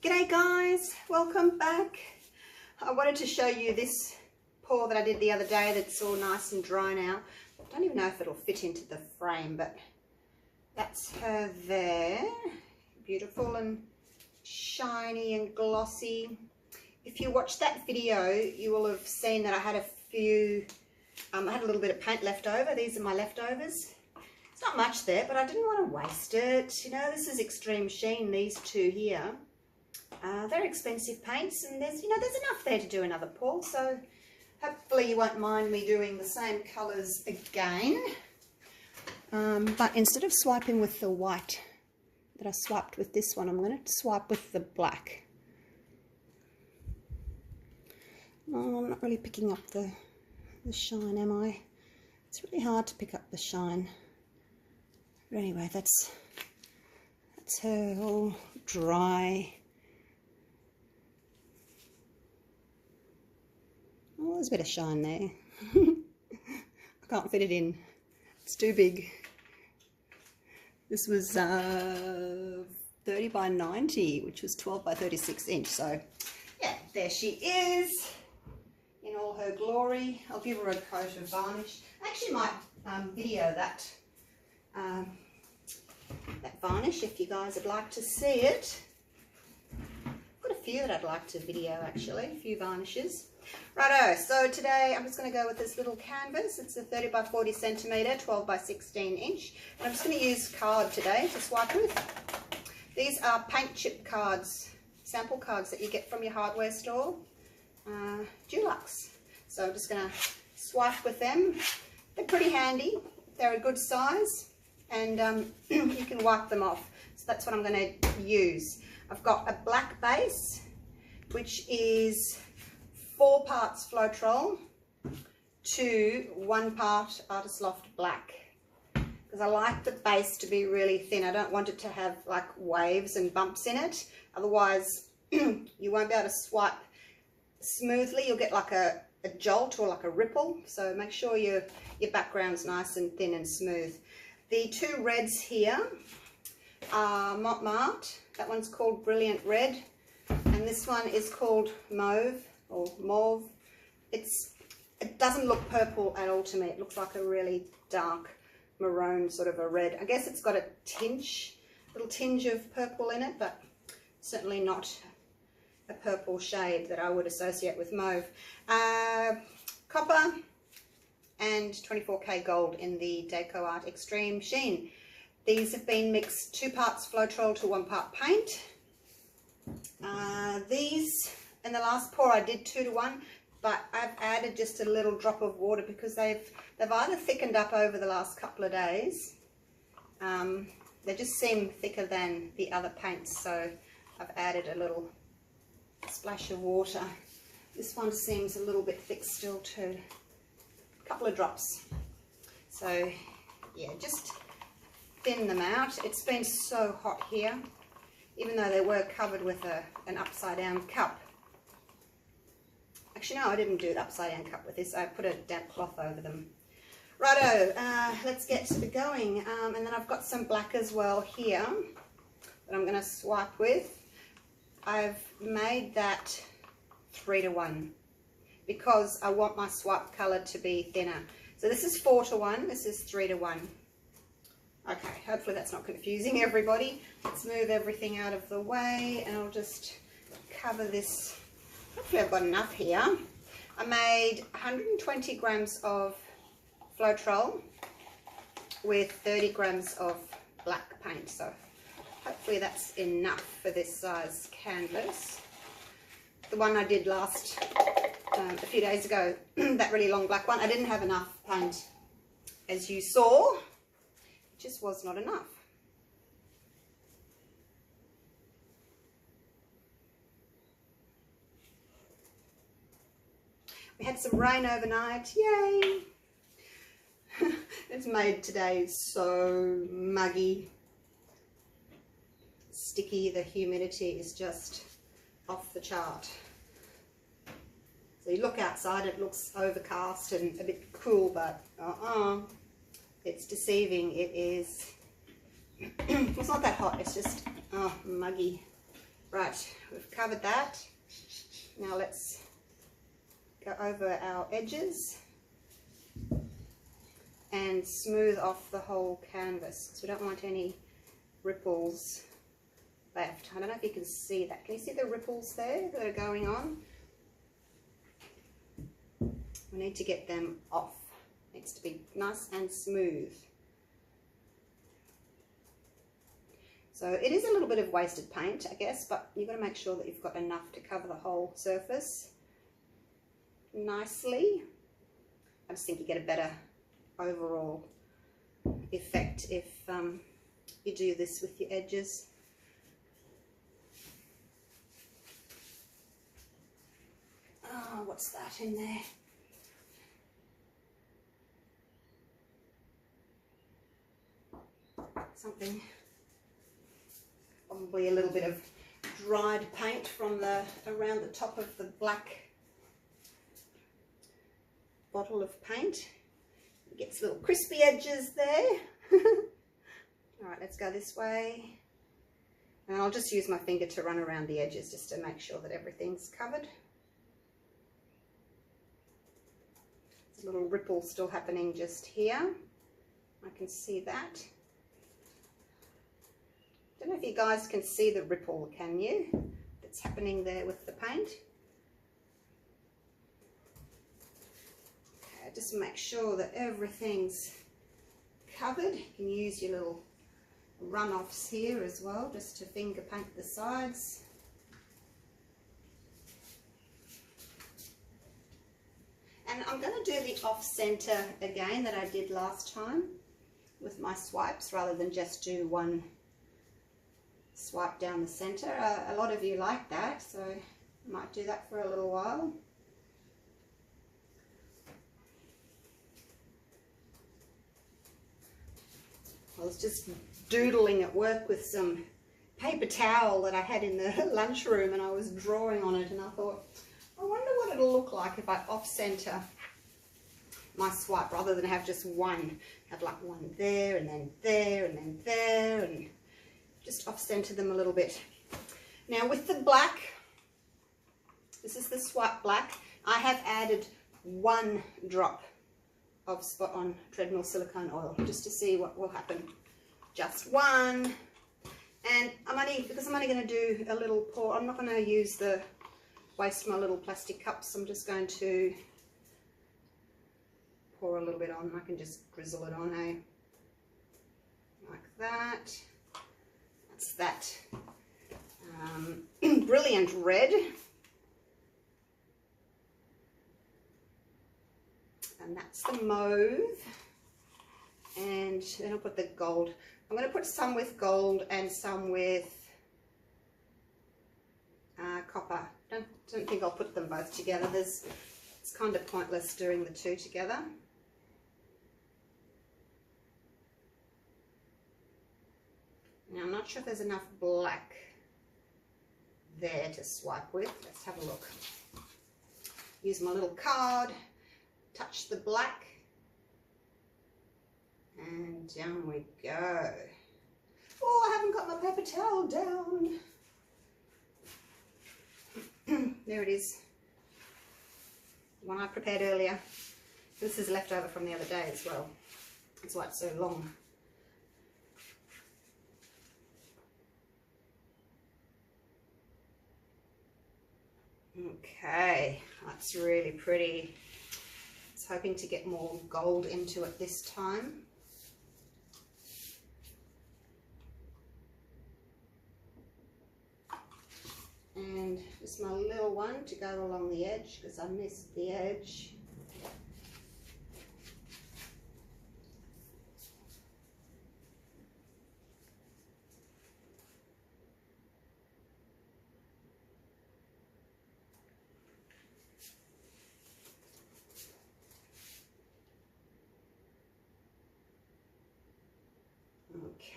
G'day guys, welcome back. I wanted to show you this pour that I did the other day that's all nice and dry now. I don't even know if it'll fit into the frame, but that's her there. Beautiful and shiny and glossy. If you watched that video, you will have seen that I had a few, I had a little bit of paint left over. These are my leftovers. It's not much there, but I didn't want to waste it. You know, this is Extreme Sheen, these two here. They're expensive paints, and there's enough there to do another pour, so hopefully you won't mind me doing the same colours again. But instead of swiping with the white that I swiped with this one, I'm going to swipe with the black. Oh, I'm not really picking up the shine, am I? It's really hard to pick up the shine. But anyway, that's her all dry. Oh, there's a bit of shine there. I can't fit it in. It's too big. This was 30 by 90, which was 12 by 36 inch. So, yeah, there she is in all her glory. I'll give her a coat of varnish. I actually might video that varnish if you guys would like to see it. I've got a few that I'd like to video actually, a few varnishes. Righto, so today I'm just going to go with this little canvas. It's a 30 by 40 centimetre, 12 by 16 inch. And I'm just going to use card today to swipe with. These are paint chip cards, sample cards that you get from your hardware store, Dulux. So I'm just going to swipe with them. They're pretty handy. They're a good size, and you can wipe them off. So that's what I'm going to use. I've got a black base, which is 4 parts Floetrol to 1 part Artists Loft black, because I like the base to be really thin. I don't want it to have like waves and bumps in it, otherwise you won't be able to swipe smoothly. You'll get like a jolt or like a ripple, so make sure your background's nice and thin and smooth. The 2 reds here are Mont Marte. That one's called Brilliant Red, and this one is called Mauve or Mauve. It doesn't look purple at all to me. It looks like a really dark maroon sort of a red. I guess it's got a little tinge of purple in it, but certainly not a purple shade that I would associate with mauve. Copper and 24K gold in the Decoart Extreme Sheen. These have been mixed 2 parts Floetrol to 1 part paint. These, in the last pour I did 2 to 1, but I've added just a little drop of water because they've either thickened up over the last couple of days. They just seem thicker than the other paints, so I've added a little splash of water. This one seems a little bit thick still too. A couple of drops. So yeah, just thin them out. It's been so hot here, even though they were covered with an upside down cup. Actually no, I didn't do an upside down cup with this. I put a damp cloth over them. Righto, let's get going. And then I've got some black as well here that I'm going to swipe with. I've made that 3 to 1 because I want my swipe colour to be thinner. So this is 4 to 1, this is 3 to 1. Okay, hopefully that's not confusing everybody. Let's move everything out of the way and I'll just cover this. Hopefully I've got enough here. I made 120 grams of Floetrol with 30 grams of black paint. So hopefully that's enough for this size canvas. The one I did a few days ago, that really long black one, I didn't have enough paint, as you saw. It just was not enough. We had some rain overnight, yay! It's made today so muggy, sticky. The humidity is just off the chart. So you look outside, it looks overcast and a bit cool, but it's deceiving. It is, it's not that hot, it's just muggy. Right, we've covered that. Now let's go over our edges and smooth off the whole canvas because we don't want any ripples left. I don't know if you can see that. Can you see the ripples there that are going on? We need to get them off. It needs to be nice and smooth. So it is a little bit of wasted paint, I guess, but you've got to make sure that you've got enough to cover the whole surface nicely. I just think you get a better overall effect if you do this with your edges. Oh, what's that in there? Something, probably a little bit of dried paint from around the top of the black bottle of paint. It gets little crispy edges there. All right, let's go this way. And I'll just use my finger to run around the edges just to make sure that everything's covered. There's a little ripple still happening just here. I can see that. I don't know if you guys can see the ripple, can you? That's happening there with the paint. Okay, just make sure that everything's covered. You can use your little runoffs here as well, just to finger paint the sides. And I'm going to do the off-center again that I did last time with my swipes, rather than just do one swipe down the center. A lot of you like that, so I might do that for a little while. I was just doodling at work with some paper towel that I had in the lunchroom, and I was drawing on it, and I thought, I wonder what it'll look like if I off-center my swipe rather than have just one. Have like one there and then there and then there, and just off-center them a little bit. Now with the black, this is the swipe black, I have added 1 drop of Spot On Treadmill silicone oil just to see what will happen. Just 1. And because I'm only going to do a little pour, I'm not going to waste my little plastic cups. I'm just going to pour a little bit on. I can just drizzle it on, eh? Like that. That's that brilliant red. And that's the mauve. And then I'll put the gold. I'm going to put some with gold and some with copper. Don't think I'll put them both together. It's kind of pointless doing the two together. Now I'm not sure if there's enough black there to swipe with. Let's have a look. Use my little card, touch the black, and down we go. Oh, I haven't got my paper towel down. There it is. The one I prepared earlier. This is left over from the other day as well. That's why it's so long. Okay, that's really pretty. I was hoping to get more gold into it this time. And just my little one to go along the edge because I missed the edge.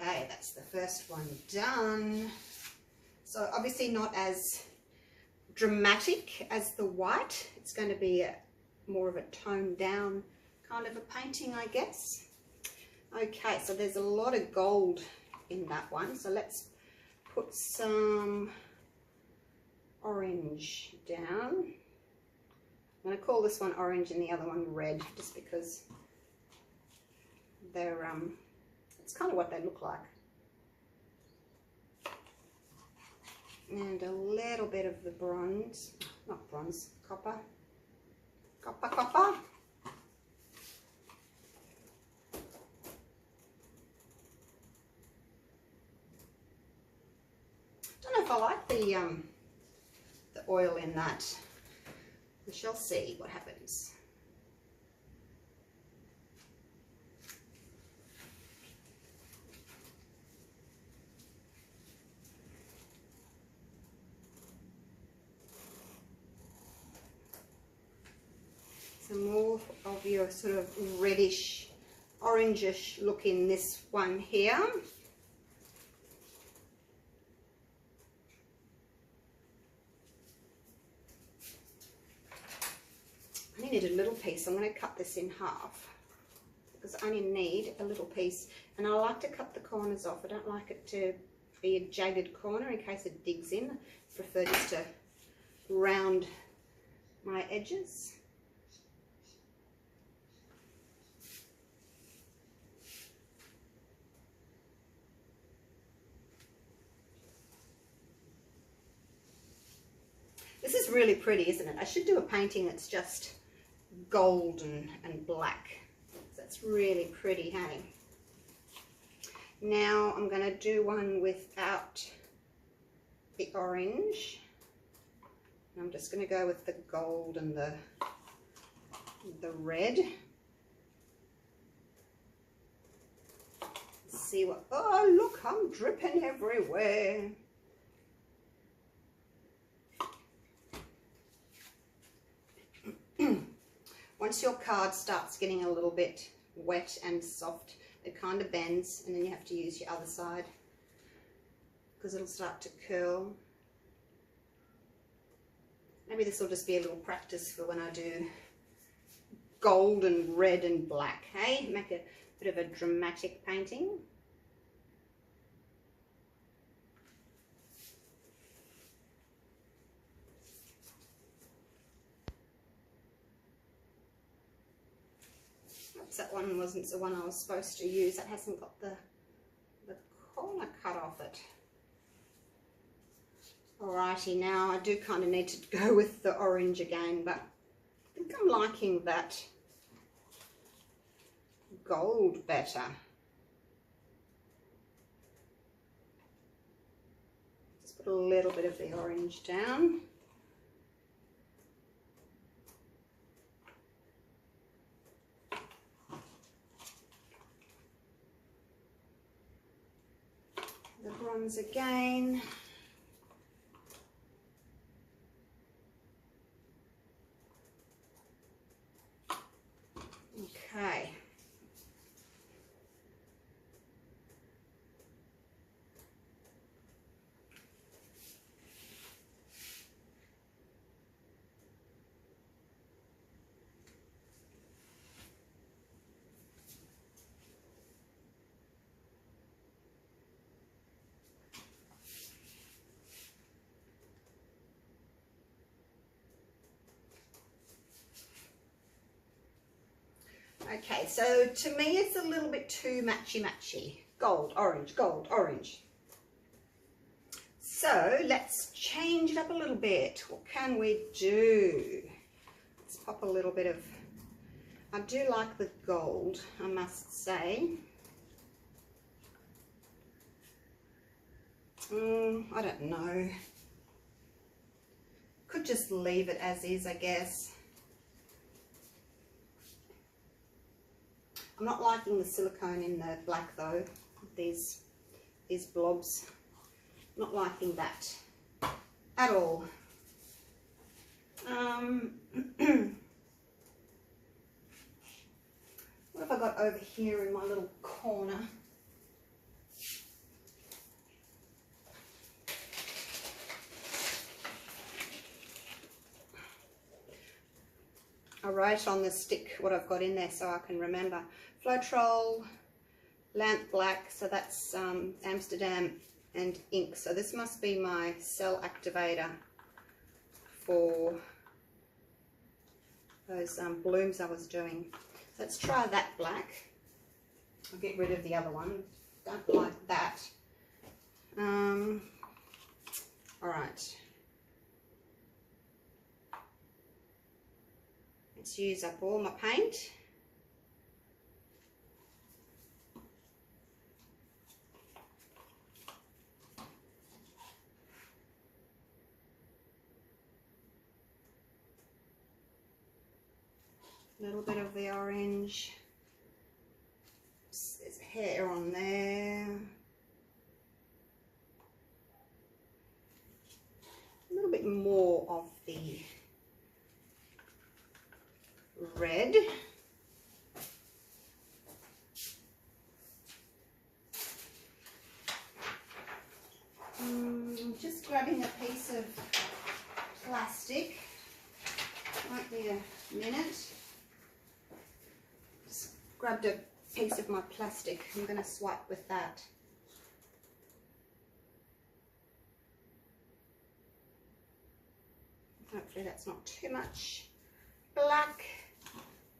Okay, that's the first one done. So obviously not as dramatic as the white. It's going to be more of a toned down kind of a painting, I guess. Okay, so there's a lot of gold in that one. So let's put some orange down. I'm going to call this one orange and the other one red, just because they're it's kind of what they look like. And a little bit of the bronze, not bronze, copper. Don't know if I like the oil in that. We shall see what happens. Some more of your sort of reddish, orangish look in this one here. I only need a little piece. I'm going to cut this in half because I only need a little piece, and I like to cut the corners off. I don't like it to be a jagged corner in case it digs in. I prefer just to round my edges. This is really pretty, isn't it? I should do a painting that's just gold and black. That's really pretty, hey? Now I'm going to do one without the orange. I'm just going to go with the gold and the red. Let's see what, oh look, I'm dripping everywhere. Once your card starts getting a little bit wet and soft, it kind of bends, and then you have to use your other side because it'll start to curl. Maybe this will just be a little practice for when I do gold and red and black, hey? Make a bit of a dramatic painting. That one wasn't the one I was supposed to use. That hasn't got the corner cut off it. Alrighty, now I do kind of need to go with the orange again, but I think I'm liking that gold better. Just put a little bit of the orange down. The bronze again. Okay. Okay, so to me it's a little bit too matchy-matchy. Gold, orange, gold, orange. So let's change it up a little bit. What can we do? Let's pop a little bit of, I do like the gold, I must say. I don't know. Could just leave it as is, I guess. I'm not liking the silicone in the black though, these blobs. Not liking that at all. What have I got over here in my little corner? I write on the stick what I've got in there so I can remember. Floetrol, lamp black, so that's Amsterdam, and ink. So this must be my cell activator for those blooms I was doing. So let's try that black. I'll get rid of the other one. Don't like that. All right. Let's use up all my paint. A little bit of the orange. There's hair on there. A little bit more of the red. Just grabbing a piece of plastic. Might be a minute. Just grabbed a piece of my plastic. I'm going to swipe with that. Hopefully that's not too much black.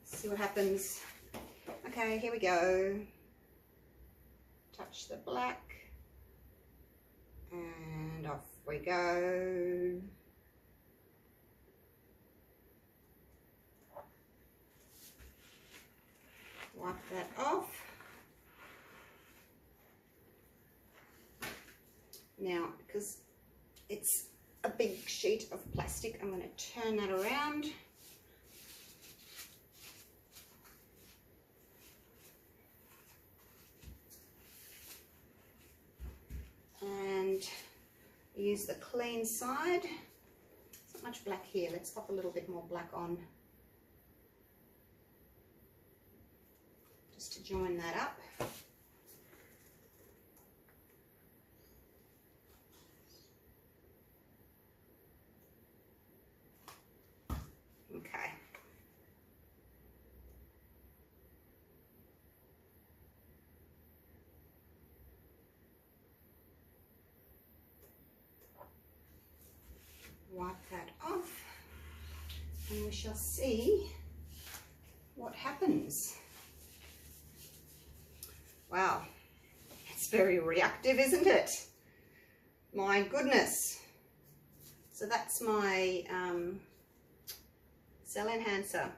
Let's see what happens. Okay, here we go. Touch the black. And off we go. Wipe that off. Now, because it's a big sheet of plastic, I'm going to turn that around. And use the clean side. There's not much black here. Let's pop a little bit more black on. Just to join that up. Okay. Wipe that off and we shall see what happens. Wow, it's very reactive, isn't it? My goodness. So that's my cell enhancer.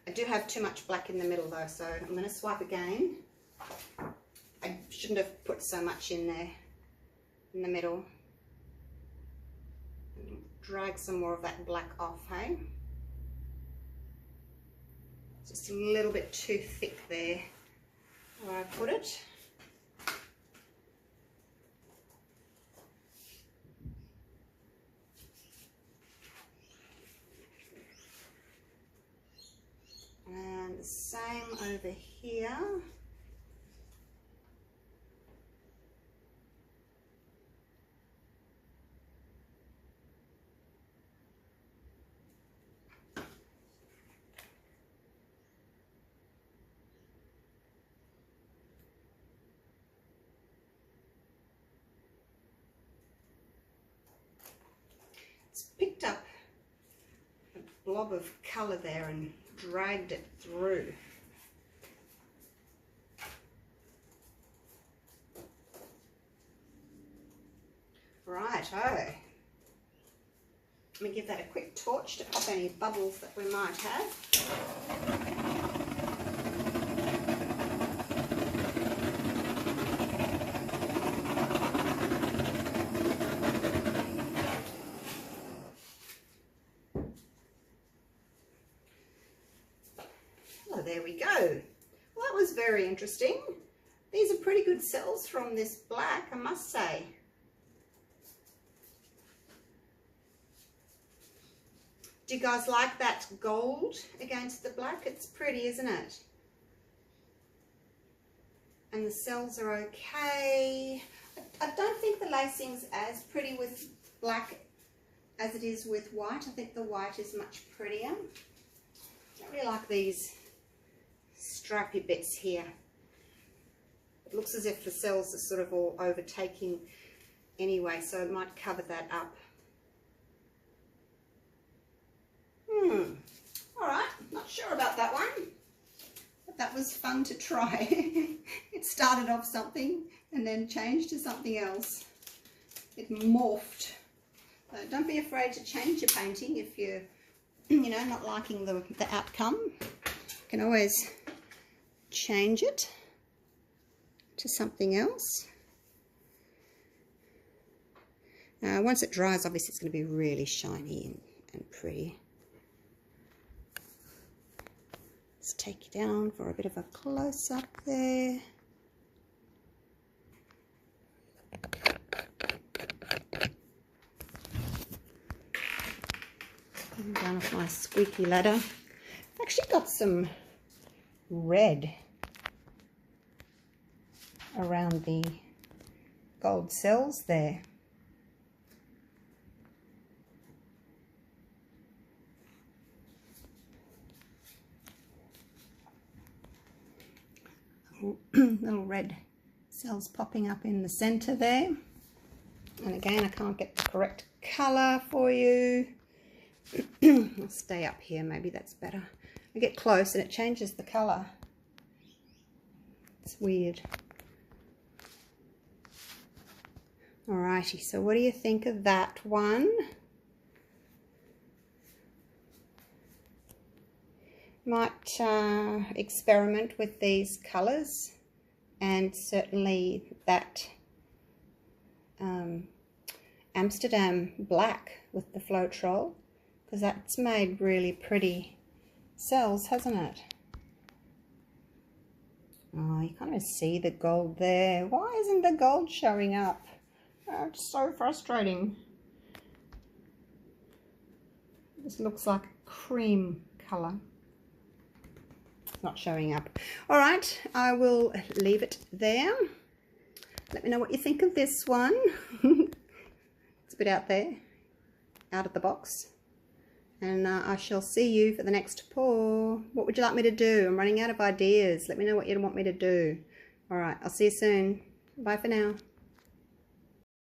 I do have too much black in the middle though, so I'm going to swipe again. I shouldn't have put so much in there, in the middle. Drag some more of that black off, hey? Just a little bit too thick there where I put it. And the same over here. Picked up a blob of colour there and dragged it through. Righto. Let me give that a quick torch to pop any bubbles that we might have. There we go. Well, that was very interesting. These are pretty good cells from this black, I must say. Do you guys like that gold against the black? It's pretty, isn't it? And the cells are okay. I don't think the lacing's as pretty with black as it is with white. I think the white is much prettier. I really like these stripy bits here. It looks as if the cells are sort of all overtaking anyway, so it might cover that up. Alright, not sure about that one, but that was fun to try. It started off something and then changed to something else. It morphed. Don't be afraid to change your painting if you're, you know, not liking the outcome. You can always change it to something else. Once it dries, obviously it's going to be really shiny and pretty. Let's take you down for a bit of a close-up there. Coming down off my squeaky ladder. I've actually got some red around the gold cells there. Little red cells popping up in the center there. And again, I can't get the correct color for you. I'll stay up here, maybe that's better. I get close and it changes the color. It's weird. Alrighty, so what do you think of that one? Might experiment with these colors, and certainly that Amsterdam black with the Floetrol, because that's made really pretty cells, hasn't it? Oh, you can't even see the gold there. Why isn't the gold showing up? Oh, it's so frustrating. This looks like a cream color. Not showing up. All right, I will leave it there. Let me know what you think of this one. It's a bit out there, out of the box. And I shall see you for the next pour. What would you like me to do? I'm running out of ideas. Let me know what you want me to do. All right, I'll see you soon. Bye for now.